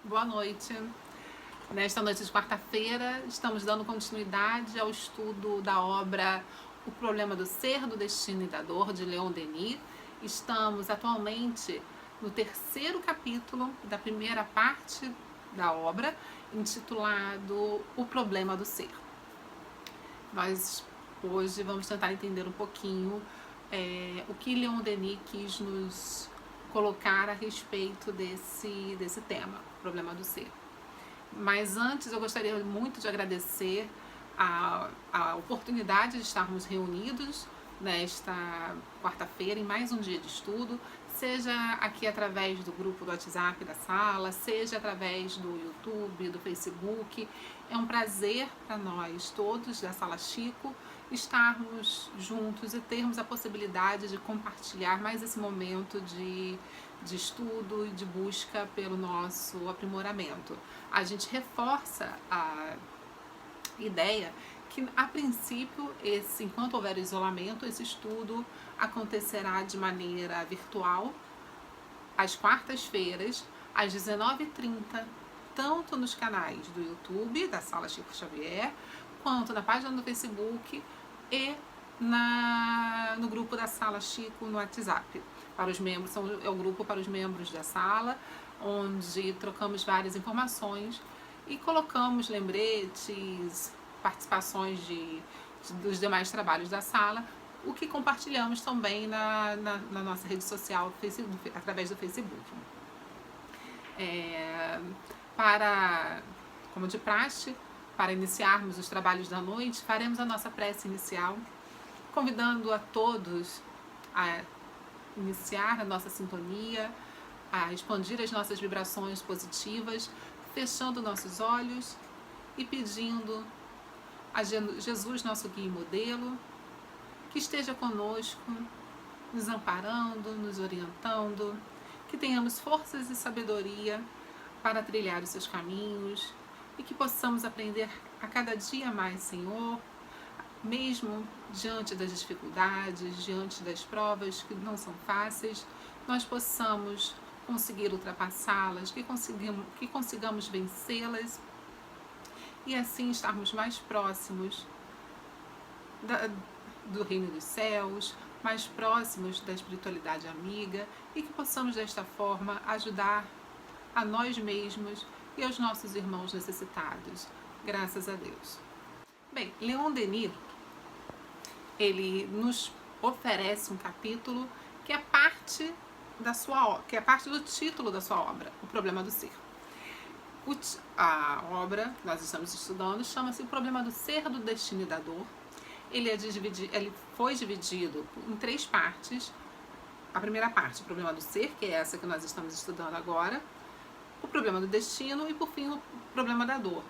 boa noite. Nesta noite de quarta-feira, estamos dando continuidade ao estudo da obra O Problema do Ser, do Destino e da Dor, de Leon Denis. Estamos atualmente no terceiro capítulo da primeira parte da obra, intitulado O Problema do Ser. Nós hoje vamos tentar entender um pouquinho o que Leon Denis quis nos colocar a respeito desse tema, o problema do ser. Mas antes eu gostaria muito de agradecer a oportunidade de estarmos reunidos nesta quarta-feira em mais um dia de estudo, seja aqui através do grupo do WhatsApp da sala, seja através do YouTube, do Facebook. É um prazer para nós todos da Sala Chico estarmos juntos e termos a possibilidade de compartilhar mais esse momento de estudo e de busca pelo nosso aprimoramento. A gente reforça a ideia que, a princípio, enquanto houver isolamento, esse estudo acontecerá de maneira virtual, às quartas-feiras, às 19h30, tanto nos canais do YouTube, da Sala Chico Xavier, quanto na página do Facebook e no grupo da Sala Chico no WhatsApp. Para os membros, é o grupo para os membros da sala, onde trocamos várias informações e colocamos lembretes, participações dos demais trabalhos da sala, o que compartilhamos também na nossa rede social, através do Facebook. Como de praxe, para iniciarmos os trabalhos da noite, faremos a nossa prece inicial, convidando a todos a iniciar a nossa sintonia, a expandir as nossas vibrações positivas, fechando nossos olhos e pedindo a Jesus, nosso guia e modelo, que esteja conosco, nos amparando, nos orientando, que tenhamos forças e sabedoria para trilhar os seus caminhos e que possamos aprender a cada dia mais, Senhor, mesmo diante das dificuldades, diante das provas que não são fáceis, nós possamos conseguir ultrapassá-las, que consigamos vencê-las e assim estarmos mais próximos do reino dos céus, mais próximos da espiritualidade amiga e que possamos desta forma ajudar a nós mesmos e aos nossos irmãos necessitados. Graças a Deus. Bem, Leon Denis, ele nos oferece um capítulo que é parte do título da sua obra, O Problema do Ser. A obra que nós estamos estudando chama-se O Problema do Ser, do Destino e da Dor. Ele foi dividido em 3 partes. A primeira parte, o problema do ser, que é essa que nós estamos estudando agora, o problema do destino e, por fim, o problema da dor.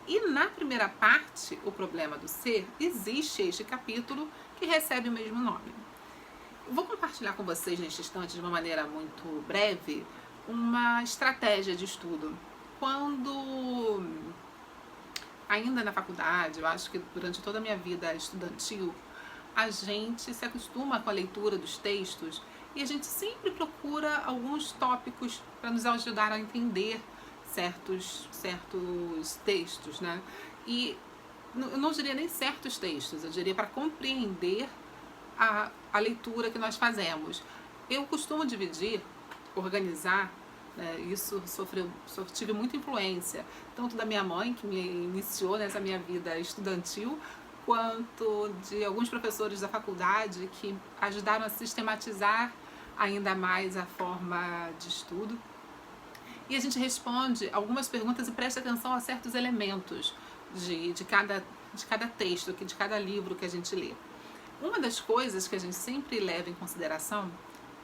E na primeira parte, o problema do ser, existe este capítulo que recebe o mesmo nome. Eu vou compartilhar com vocês neste instante, de uma maneira muito breve, uma estratégia de estudo. Quando, ainda na faculdade, eu acho que durante toda a minha vida estudantil, a gente se acostuma com a leitura dos textos e a gente sempre procura alguns tópicos para nos ajudar a entender certos textos, né? E eu não diria nem certos textos, eu diria para compreender a leitura que nós fazemos. Eu costumo dividir, organizar, né? Isso tive muita influência, tanto da minha mãe, que me iniciou nessa minha vida estudantil, quanto de alguns professores da faculdade que ajudaram a sistematizar ainda mais a forma de estudo. E a gente responde algumas perguntas e presta atenção a certos elementos de cada texto, de cada livro que a gente lê. Uma das coisas que a gente sempre leva em consideração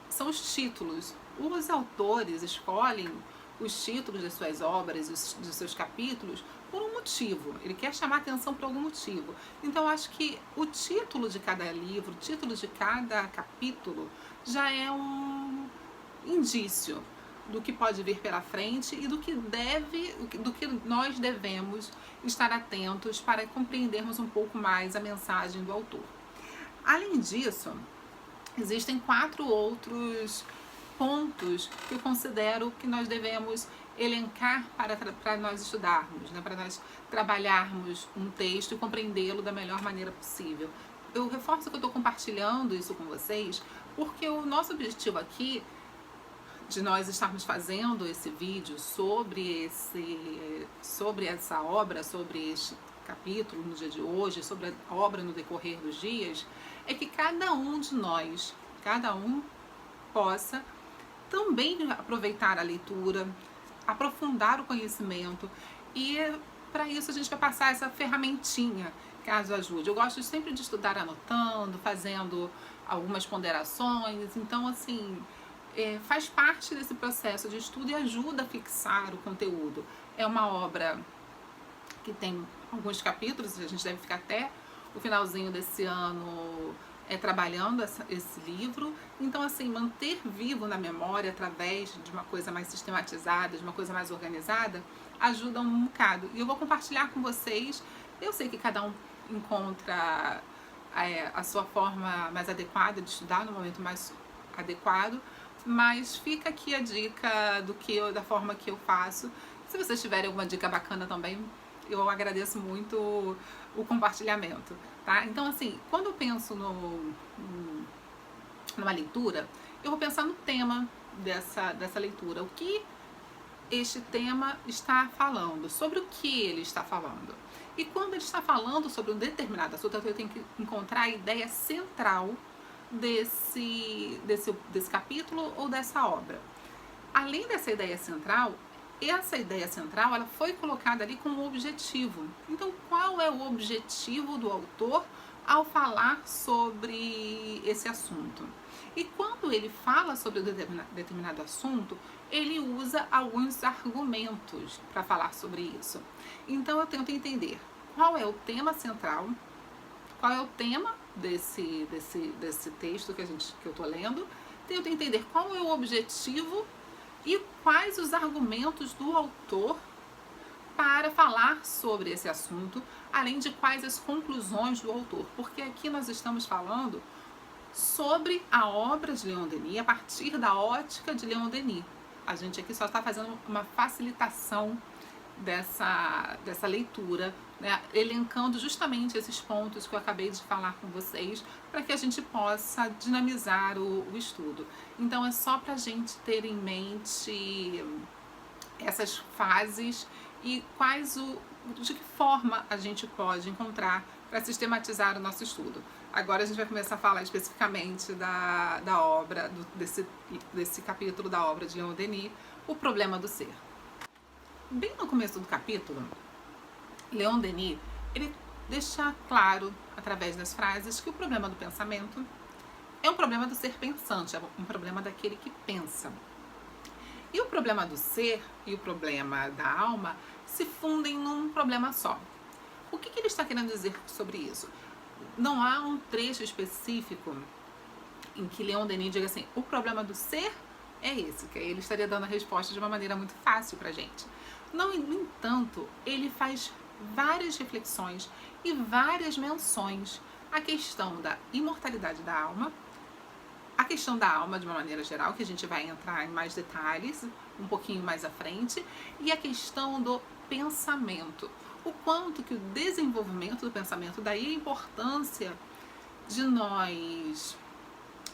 são os títulos. Os autores escolhem os títulos das suas obras, dos seus capítulos, por um motivo. Ele quer chamar atenção por algum motivo. Então, acho que o título de cada livro, o título de cada capítulo, já é um indício do que pode vir pela frente e do que nós devemos estar atentos para compreendermos um pouco mais a mensagem do autor. Além disso, existem 4 outros pontos que eu considero que nós devemos elencar para nós estudarmos, né? Para nós trabalharmos um texto e compreendê-lo da melhor maneira possível. Eu reforço que eu estou compartilhando isso com vocês porque o nosso objetivo aqui de nós estarmos fazendo esse vídeo sobre essa obra, sobre este capítulo no dia de hoje, sobre a obra no decorrer dos dias, é que cada um de nós, cada um possa também aproveitar a leitura, aprofundar o conhecimento, e para isso a gente vai passar essa ferramentinha, caso ajude. Eu gosto sempre de estudar anotando, fazendo algumas ponderações, então assim, faz parte desse processo de estudo e ajuda a fixar o conteúdo. É uma obra que tem alguns capítulos, a gente deve ficar até o finalzinho desse ano trabalhando esse livro. Então assim, manter vivo na memória através de uma coisa mais sistematizada, de uma coisa mais organizada, ajuda um bocado. E eu vou compartilhar com vocês. Eu sei que cada um encontra a sua forma mais adequada de estudar, no momento mais adequado, mas fica aqui a dica da forma que eu faço. Se vocês tiverem alguma dica bacana também, eu agradeço muito o compartilhamento, tá? Então assim, quando eu penso numa leitura, eu vou pensar no tema dessa leitura, o que este tema está falando, sobre o que ele está falando. E quando ele está falando sobre um determinado assunto, eu tenho que encontrar a ideia central desse capítulo ou dessa obra. Além dessa ideia central, essa ideia central ela foi colocada ali como objetivo. Então, qual é o objetivo do autor ao falar sobre esse assunto? E quando ele fala sobre um determinado assunto, ele usa alguns argumentos para falar sobre isso. Então, eu tento entender qual é o tema central, qual é o tema desse texto que eu estou lendo, tento entender qual é o objetivo e quais os argumentos do autor para falar sobre esse assunto, além de quais as conclusões do autor, porque aqui nós estamos falando sobre a obra de Leon Denis a partir da ótica de Leon Denis. A gente aqui só está fazendo uma facilitação dessa leitura, né, elencando justamente esses pontos que eu acabei de falar com vocês, para que a gente possa dinamizar o estudo. Então é só para a gente ter em mente essas fases e de que forma a gente pode encontrar para sistematizar o nosso estudo. Agora a gente vai começar a falar especificamente da obra, desse capítulo da obra de Leon Denis, O Problema do Ser. Bem no começo do capítulo, Leon Denis, ele deixa claro, através das frases, que o problema do pensamento é um problema do ser pensante, é um problema daquele que pensa. E o problema do ser e o problema da alma se fundem num problema só. O que ele está querendo dizer sobre isso? Não há um trecho específico em que Leon Denis diga assim, o problema do ser é esse, que aí ele estaria dando a resposta de uma maneira muito fácil pra gente. No entanto, ele faz várias reflexões e várias menções à questão da imortalidade da alma, a questão da alma de uma maneira geral, que a gente vai entrar em mais detalhes um pouquinho mais à frente, e a questão do pensamento. O quanto que o desenvolvimento do pensamento, daí a importância de nós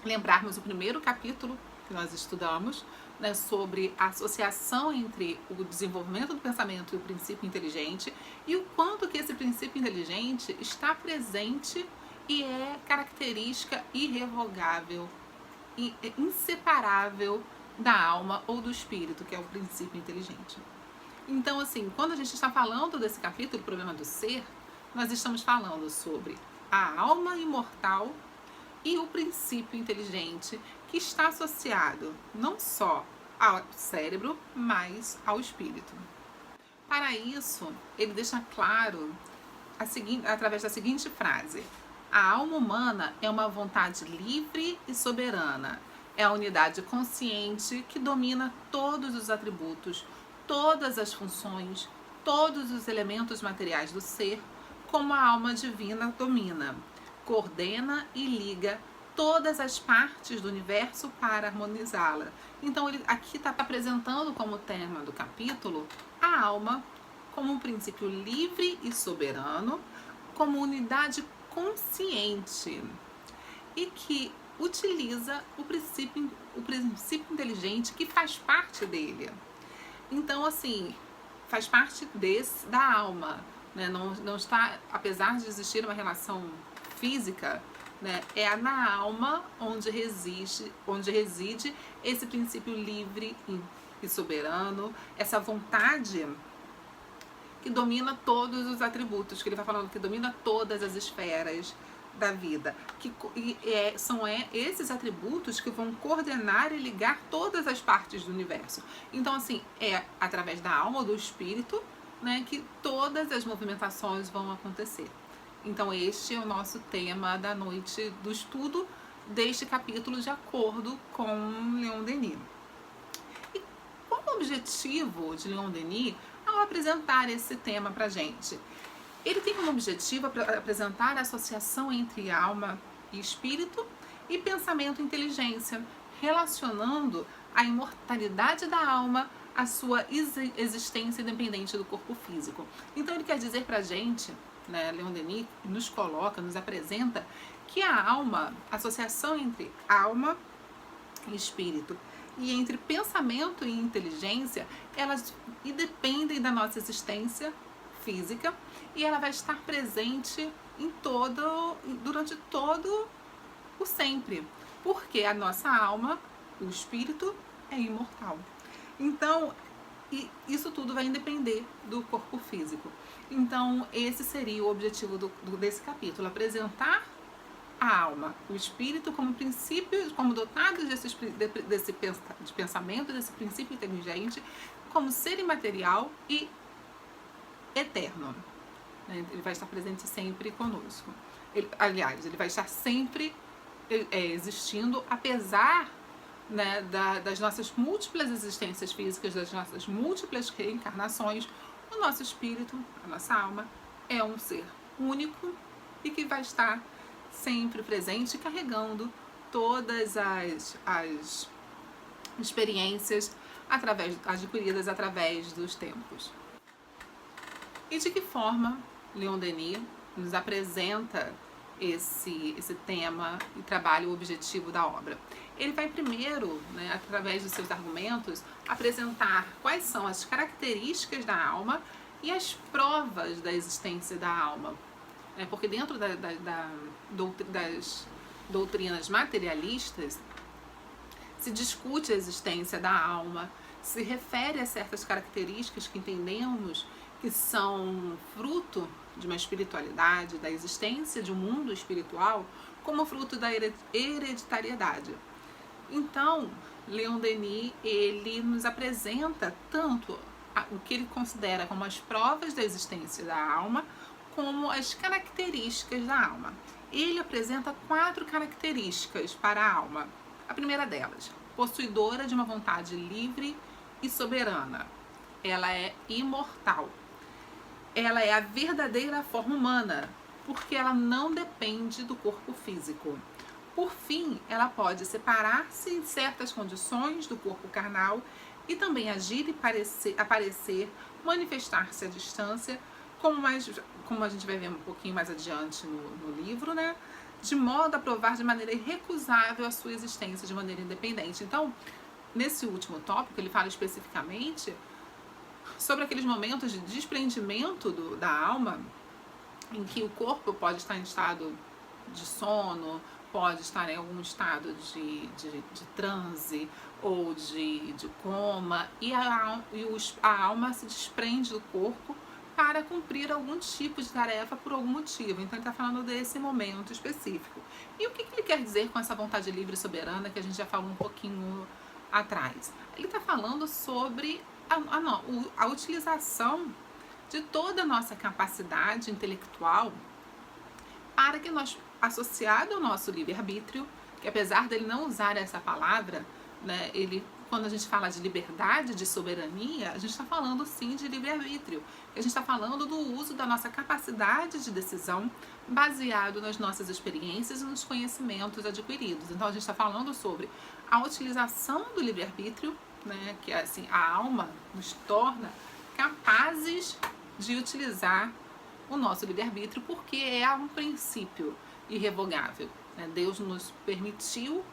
lembrarmos o primeiro capítulo que nós estudamos, né, sobre a associação entre o desenvolvimento do pensamento e o princípio inteligente, e o quanto que esse princípio inteligente está presente e é característica irrevogável e inseparável da alma ou do espírito, que é o princípio inteligente. Então, assim, quando a gente está falando desse capítulo, o problema do ser, nós estamos falando sobre a alma imortal e o princípio inteligente, que está associado não só ao cérebro, mas ao espírito. Para isso, ele deixa claro através da seguinte frase: a alma humana é uma vontade livre e soberana. É a unidade consciente que domina todos os atributos, todas as funções, todos os elementos materiais do ser, como a alma divina domina, coordena e liga todas as partes do universo para harmonizá-la. Então ele aqui está apresentando como tema do capítulo a alma como um princípio livre e soberano, como unidade consciente e que utiliza o princípio inteligente que faz parte dele. Então, assim, faz parte da alma, né? Não está, apesar de existir uma relação física, né? É na alma onde reside esse princípio livre e soberano, essa vontade que domina todos os atributos, que ele vai falando, que domina todas as esferas da vida, são esses atributos que vão coordenar e ligar todas as partes do universo. Então, assim, é através da alma ou do espírito, né, que todas as movimentações vão acontecer. Então, este é o nosso tema da noite do estudo deste capítulo, de acordo com Leon Denis. E qual o objetivo de Leon Denis ao apresentar esse tema para a gente? Ele tem como objetivo apresentar a associação entre alma e espírito e pensamento e inteligência, relacionando a imortalidade da alma à sua existência independente do corpo físico. Então ele quer dizer para a gente, né, Leon Denis nos apresenta que a alma, a associação entre alma e espírito e entre pensamento e inteligência, elas independem da nossa existência física e ela vai estar presente durante todo o sempre, porque a nossa alma, o espírito, é imortal. Então, isso tudo vai depender do corpo físico. Então, esse seria o objetivo desse capítulo, apresentar a alma, o espírito como princípios, como dotados de pensamento, desse princípio inteligente, como ser imaterial e eterno. Ele vai estar presente sempre conosco. Ele vai estar sempre existindo, apesar, né, das nossas múltiplas existências físicas, das nossas múltiplas reencarnações. O nosso espírito, a nossa alma, é um ser único e que vai estar sempre presente, carregando todas as experiências adquiridas através dos tempos. E de que forma Leon Denis nos apresenta esse tema e trabalha o objetivo da obra? Ele vai primeiro, né, através dos seus argumentos, apresentar quais são as características da alma e as provas da existência da alma. Porque dentro das doutrinas materialistas se discute a existência da alma, se refere a certas características que entendemos que são fruto de uma espiritualidade, da existência de um mundo espiritual, como fruto da hereditariedade. Então, Leon Denis, ele nos apresenta tanto o que ele considera como as provas da existência da alma, como as características da alma. Ele apresenta 4 características para a alma. A primeira delas, possuidora de uma vontade livre e soberana. Ela é imortal. Ela é a verdadeira forma humana, porque ela não depende do corpo físico. Por fim, ela pode separar-se em certas condições do corpo carnal e também agir e aparecer, manifestar-se à distância, como a gente vai ver um pouquinho mais adiante no livro, né? De modo a provar de maneira irrecusável a sua existência de maneira independente. Então, nesse último tópico, ele fala especificamente sobre aqueles momentos de desprendimento da alma, em que o corpo pode estar em estado de sono, pode estar em algum estado de transe ou de coma, e a alma se desprende do corpo para cumprir algum tipo de tarefa por algum motivo. Então ele está falando desse momento específico. E o que ele quer dizer com essa vontade livre e soberana que a gente já falou um pouquinho atrás? Ele está falando sobre a utilização de toda a nossa capacidade intelectual para que nós, associado ao nosso livre-arbítrio, que apesar dele não usar essa palavra, né, ele quando a gente fala de liberdade, de soberania, a gente está falando sim de livre-arbítrio. A gente está falando do uso da nossa capacidade de decisão baseado nas nossas experiências e nos conhecimentos adquiridos. Então a gente está falando sobre a utilização do livre-arbítrio, né, que assim, a alma nos torna capazes de utilizar o nosso livre-arbítrio, porque é um princípio irrevogável. Né? Deus nos permitiu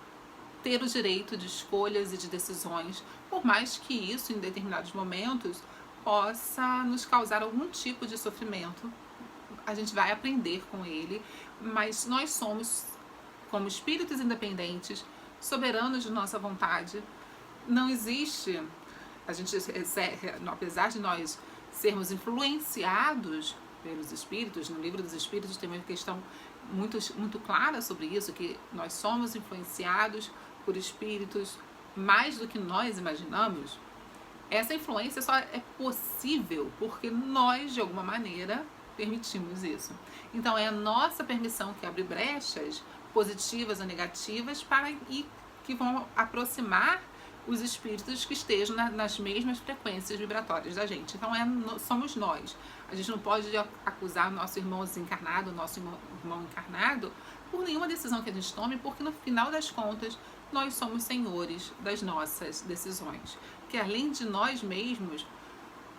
ter o direito de escolhas e de decisões, por mais que isso, em determinados momentos, possa nos causar algum tipo de sofrimento. A gente vai aprender com ele, mas nós somos, como espíritos independentes, soberanos de nossa vontade. Não existe, apesar de nós sermos influenciados pelos espíritos, no livro dos espíritos tem uma questão muito clara sobre isso, que nós somos influenciados por espíritos mais do que nós imaginamos. Essa influência só é possível porque nós, de alguma maneira, permitimos isso. Então é a nossa permissão que abre brechas positivas ou negativas e que vão aproximar os espíritos que estejam nas mesmas frequências vibratórias da gente. Então somos nós. A gente não pode acusar o nosso irmão desencarnado, o nosso irmão encarnado, por nenhuma decisão que a gente tome, porque no final das contas nós somos senhores das nossas decisões. Que além de nós mesmos,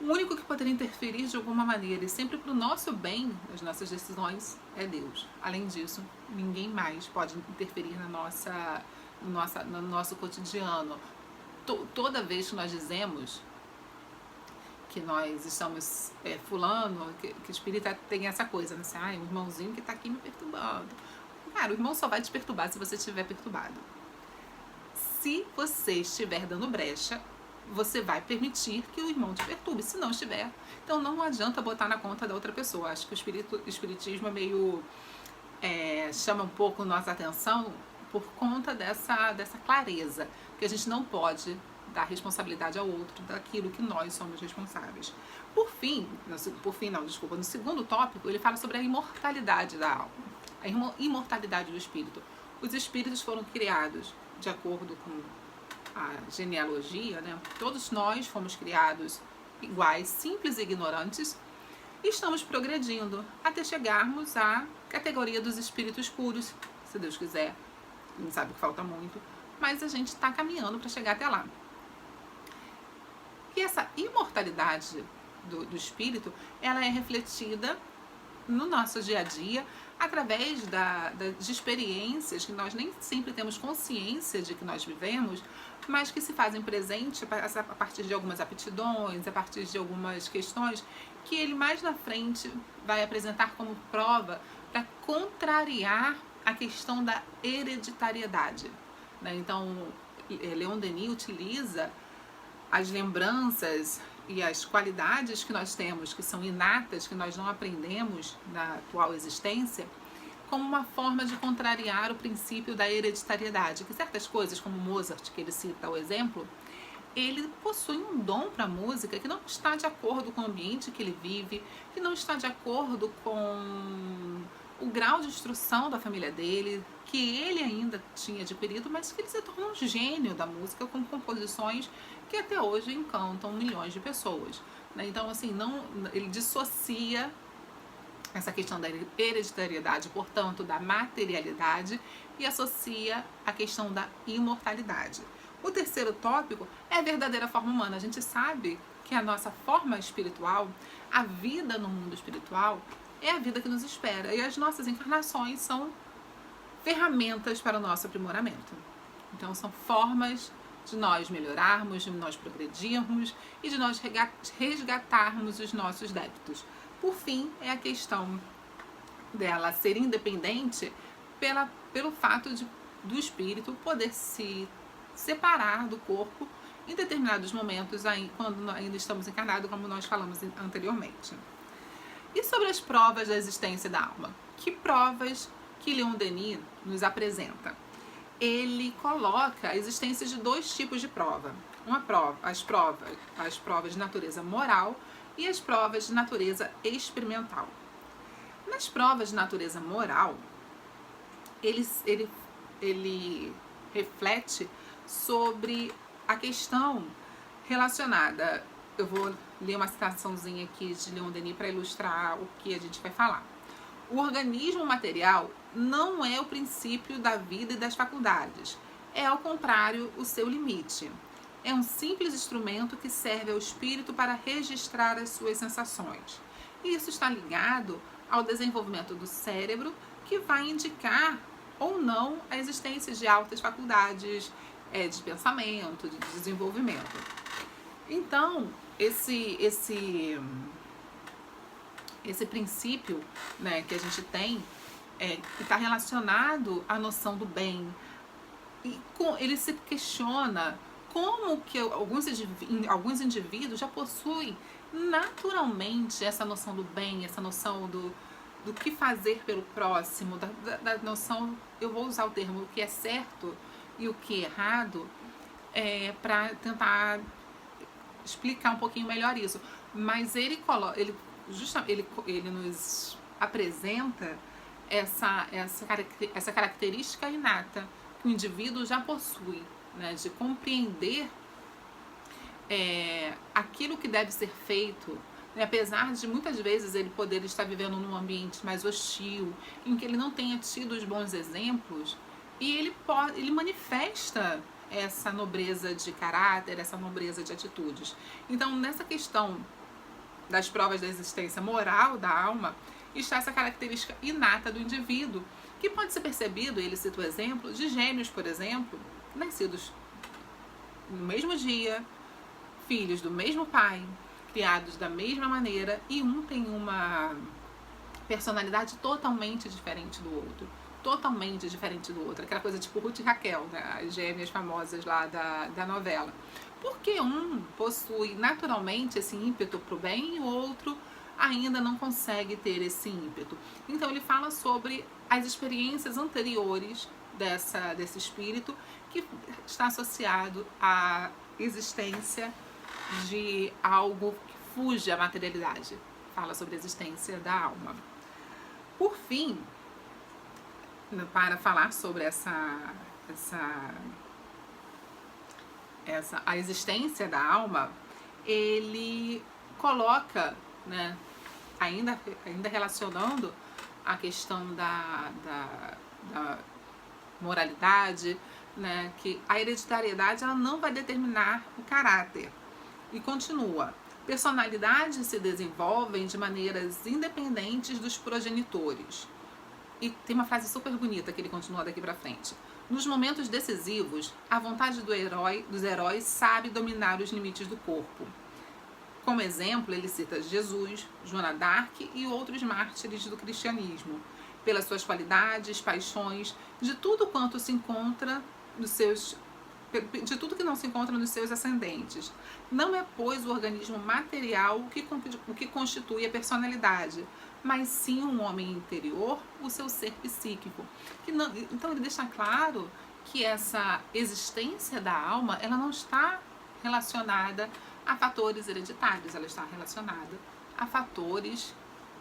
o único que poderia interferir de alguma maneira e sempre para o nosso bem nas nossas decisões é Deus. Além disso, ninguém mais pode interferir no nosso cotidiano. Toda vez que nós dizemos que nós estamos fulano, que o espírita tem essa coisa, né? Assim, o irmãozinho que está aqui me perturbando. Cara, o irmão só vai te perturbar se você estiver perturbado. Se você estiver dando brecha, você vai permitir que o irmão te perturbe. Se não estiver, então não adianta botar na conta da outra pessoa. Acho que o espiritismo é meio chama um pouco nossa atenção por conta dessa clareza, que a gente não pode dar responsabilidade ao outro daquilo que nós somos responsáveis. No segundo tópico, ele fala sobre a imortalidade da alma, a imortalidade do espírito. Os espíritos foram criados de acordo com a genealogia, né? Todos nós fomos criados iguais, simples e ignorantes, e estamos progredindo até chegarmos à categoria dos espíritos puros, se Deus quiser. A gente sabe que falta muito, mas a gente está caminhando para chegar até lá. E essa imortalidade do espírito, ela é refletida no nosso dia a dia através de experiências que nós nem sempre temos consciência de que nós vivemos, mas que se fazem presente a partir de algumas aptidões, a partir de algumas questões que ele mais na frente vai apresentar como prova para contrariar a questão da hereditariedade. Né? Então, Leon Denis utiliza as lembranças e as qualidades que nós temos, que são inatas, que nós não aprendemos na atual existência, como uma forma de contrariar o princípio da hereditariedade. Que certas coisas, como Mozart, que ele cita o exemplo, ele possui um dom para a música que não está de acordo com o ambiente que ele vive, que não está de acordo com o grau de instrução da família dele, que ele ainda tinha adquirido, mas que ele se tornou um gênio da música com composições que até hoje encantam milhões de pessoas. Então, assim, ele dissocia essa questão da hereditariedade, portanto, da materialidade, e associa a questão da imortalidade. O terceiro tópico é a verdadeira forma humana. A gente sabe que a nossa forma espiritual, a vida no mundo espiritual, é a vida que nos espera. E as nossas encarnações são ferramentas para o nosso aprimoramento. Então, são formas de nós melhorarmos, de nós progredirmos e de nós resgatarmos os nossos débitos. Por fim, é a questão dela ser independente pelo fato do espírito poder se separar do corpo em determinados momentos, quando ainda estamos encarnados, como nós falamos anteriormente. E sobre as provas da existência da alma? Que provas que Leon Denis nos apresenta? Ele coloca a existência de dois tipos de prova. As provas de natureza moral e as provas de natureza experimental. Nas provas de natureza moral, ele reflete sobre a questão relacionada, eu vou ler uma citaçãozinha aqui de Leon Denis para ilustrar o que a gente vai falar. O organismo material não é o princípio da vida e das faculdades. É, ao contrário, o seu limite. É um simples instrumento que serve ao espírito para registrar as suas sensações. E isso está ligado ao desenvolvimento do cérebro, que vai indicar ou não a existência de altas faculdades de pensamento, de desenvolvimento. Então, esse princípio, né, que a gente tem, que está relacionado à noção do bem. E ele se questiona como que alguns indivíduos já possuem naturalmente essa noção do bem, essa noção do que fazer pelo próximo, da noção, eu vou usar o termo, o que é certo e o que é errado, para tentar explicar um pouquinho melhor isso. Mas ele nos apresenta essa característica inata que o indivíduo já possui, né, de compreender aquilo que deve ser feito, né, apesar de muitas vezes ele poder estar vivendo num ambiente mais hostil, em que ele não tenha tido os bons exemplos, e ele manifesta essa nobreza de caráter, essa nobreza de atitudes. Então, nessa questão das provas da existência moral da alma, está essa característica inata do indivíduo, que pode ser percebido, ele cita o exemplo, de gêmeos, por exemplo, nascidos no mesmo dia, filhos do mesmo pai, criados da mesma maneira, e um tem uma personalidade totalmente diferente do outro. Totalmente diferente do outro. Aquela coisa tipo Ruth e Raquel, né? As gêmeas famosas lá da novela. Porque um possui naturalmente esse ímpeto para o bem e o outro ainda não consegue ter esse ímpeto. Então ele fala sobre as experiências anteriores desse espírito, que está associado à existência de algo que fuge à materialidade. Fala sobre a existência da alma. Por fim, para falar sobre a existência da alma, ele coloca, né, ainda relacionando a questão da moralidade, né, que a hereditariedade ela não vai determinar o caráter. E continua: personalidades se desenvolvem de maneiras independentes dos progenitores. E tem uma frase super bonita que ele continua daqui para frente. Nos momentos decisivos, a vontade dos heróis sabe dominar os limites do corpo. Como exemplo, ele cita Jesus, Joana d'Arc e outros mártires do cristianismo, pelas suas qualidades, paixões, de tudo quanto se encontra de tudo que não se encontra nos seus ascendentes. Não é, pois, o organismo material o que constitui a personalidade, mas sim um homem interior, o seu ser psíquico. Então ele deixa claro que essa existência da alma, ela não está relacionada a fatores hereditários, ela está relacionada a fatores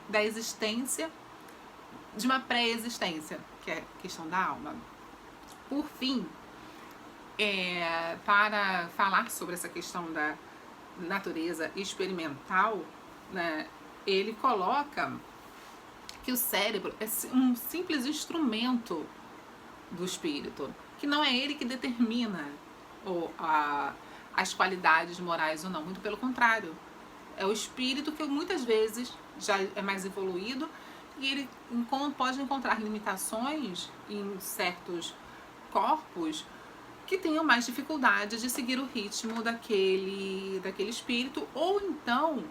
da existência, de uma pré-existência, que é a questão da alma. Por fim, para falar sobre essa questão da natureza experimental, né, ele coloca que o cérebro é um simples instrumento do espírito, que não é ele que determina as qualidades morais ou não, muito pelo contrário. É o espírito que muitas vezes já é mais evoluído e ele pode encontrar limitações em certos corpos que tenham mais dificuldade de seguir o ritmo daquele espírito, ou então,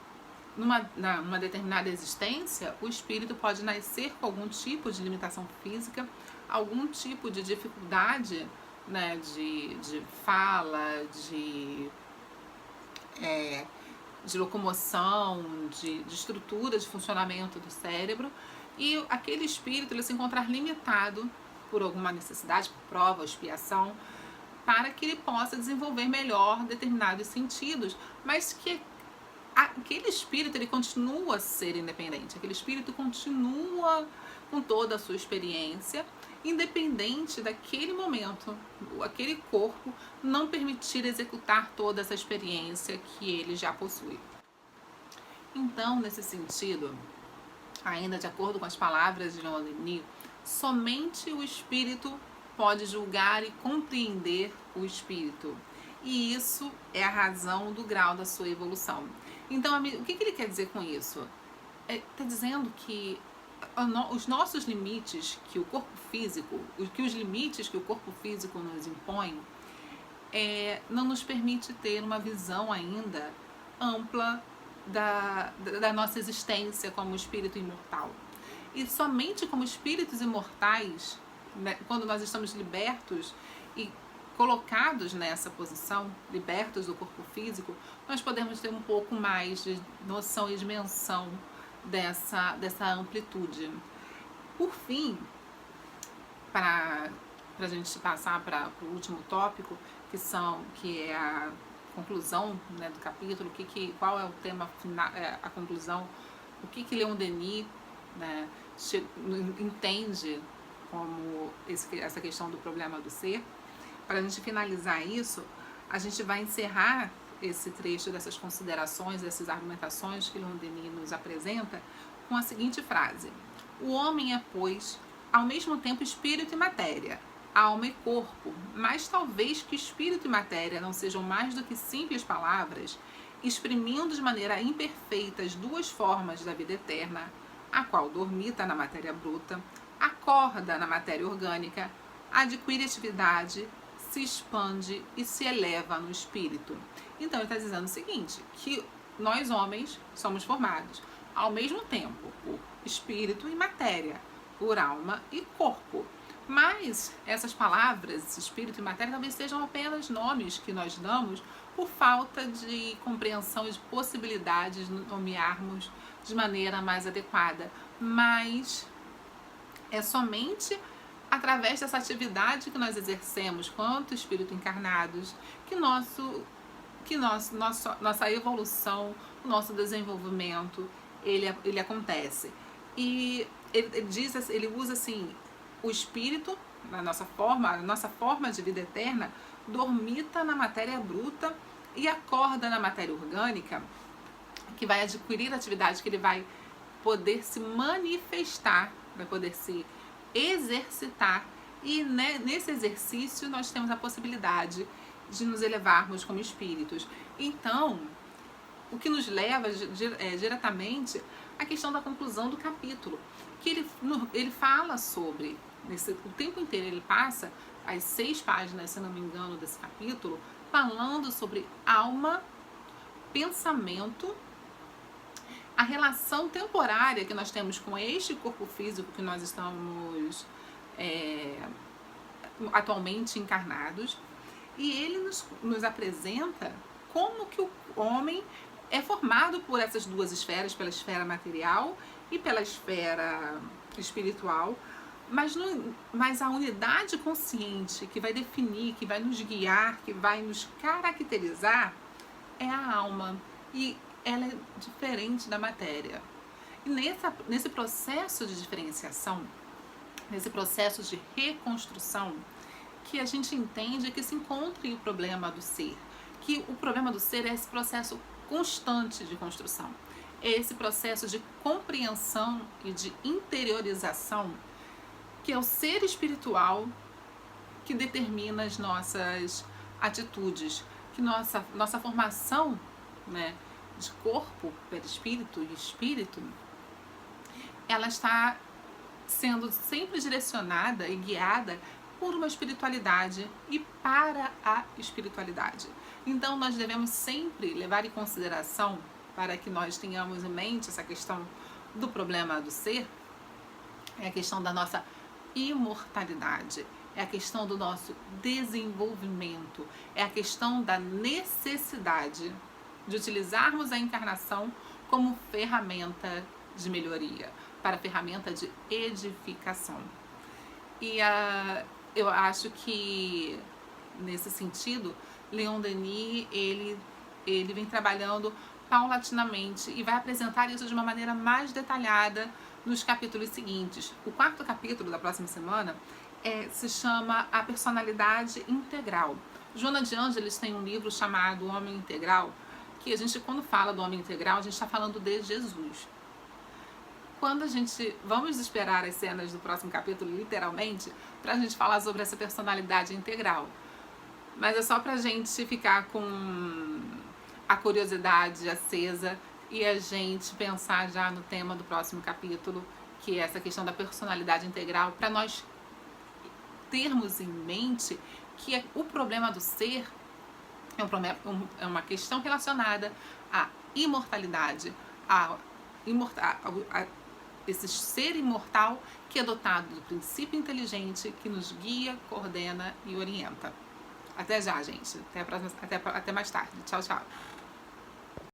numa determinada existência, o espírito pode nascer com algum tipo de limitação física, algum tipo de dificuldade, né, de fala, de locomoção, de estrutura de funcionamento do cérebro, e aquele espírito ele se encontrar limitado por alguma necessidade, por prova, expiação, para que ele possa desenvolver melhor determinados sentidos, mas que aquele espírito ele continua a ser independente, aquele espírito continua com toda a sua experiência independente daquele momento, aquele corpo não permitir executar toda essa experiência que ele já possui. Então, nesse sentido, ainda de acordo com as palavras de Leon Denis, somente o espírito pode julgar e compreender o espírito. E isso é a razão do grau da sua evolução. Então, o que ele quer dizer com isso? Está dizendo que os nossos limites que o corpo físico, os limites que o corpo físico nos impõe, não nos permite ter uma visão ainda ampla da nossa existência como espírito imortal. E somente como espíritos imortais, né, quando nós estamos libertos e colocados nessa posição, libertos do corpo físico, nós podemos ter um pouco mais de noção e dimensão dessa amplitude. Por fim, para a gente passar para o último tópico, que é a conclusão, né, do capítulo, qual é o tema final, a conclusão, o que Leon Denis, né, entende como essa questão do problema do ser. Para a gente finalizar isso, a gente vai encerrar esse trecho dessas considerações, dessas argumentações que Leon Denis nos apresenta com a seguinte frase: o homem é, pois, ao mesmo tempo espírito e matéria, alma e corpo, mas talvez que espírito e matéria não sejam mais do que simples palavras, exprimindo de maneira imperfeita as duas formas da vida eterna, a qual dormita na matéria bruta, acorda na matéria orgânica, adquire atividade, se expande e se eleva no espírito. Então ele está dizendo o seguinte, que nós homens somos formados ao mesmo tempo por espírito e matéria, por alma e corpo. Mas essas palavras, espírito e matéria, talvez sejam apenas nomes que nós damos por falta de compreensão e de possibilidades de nomearmos de maneira mais adequada. Mas é somente através dessa atividade que nós exercemos quanto espírito encarnados que nossa evolução, o nosso desenvolvimento, ele acontece. E ele usa assim, o espírito, a nossa forma de vida eterna, dormita na matéria bruta e acorda na matéria orgânica, que vai adquirir atividade, que ele vai poder se manifestar, vai poder se exercitar, e nesse exercício nós temos a possibilidade de nos elevarmos como espíritos. Então, o que nos leva diretamente à questão da conclusão do capítulo, que ele fala sobre, o tempo inteiro ele passa as 6 páginas, se não me engano, desse capítulo, falando sobre alma, pensamento, a relação temporária que nós temos com este corpo físico que nós estamos atualmente encarnados, e ele nos apresenta como que o homem é formado por essas duas esferas, pela esfera material e pela esfera espiritual, mas a unidade consciente que vai definir, que vai nos guiar, que vai nos caracterizar é a alma, e ela é diferente da matéria. E nesse processo de diferenciação, nesse processo de reconstrução, que a gente entende que se encontra o problema do ser, que o problema do ser é esse processo constante de construção, é esse processo de compreensão e de interiorização, que é o ser espiritual que determina as nossas atitudes, que nossa formação, né, de corpo, perispírito e espírito, ela está sendo sempre direcionada e guiada por uma espiritualidade e para a espiritualidade. Então nós devemos sempre levar em consideração, para que nós tenhamos em mente essa questão do problema do ser, é a questão da nossa imortalidade, é a questão do nosso desenvolvimento, é a questão da necessidade de utilizarmos a encarnação como ferramenta de melhoria, para ferramenta de edificação. E eu acho que, nesse sentido, Leon Denis, ele vem trabalhando paulatinamente e vai apresentar isso de uma maneira mais detalhada nos capítulos seguintes. O 4º capítulo da próxima semana se chama A Personalidade Integral. Joana de Ângeles tem um livro chamado Homem Integral, que a gente, quando fala do homem integral, a gente está falando de Jesus. Quando a gente... Vamos esperar as cenas do próximo capítulo, literalmente, para a gente falar sobre essa personalidade integral. Mas é só para a gente ficar com a curiosidade acesa e a gente pensar já no tema do próximo capítulo, que é essa questão da personalidade integral, para nós termos em mente que o problema do ser é uma questão relacionada à imortalidade, a esse ser imortal que é dotado do princípio inteligente que nos guia, coordena e orienta. Até já, gente. Até mais tarde. Tchau, tchau.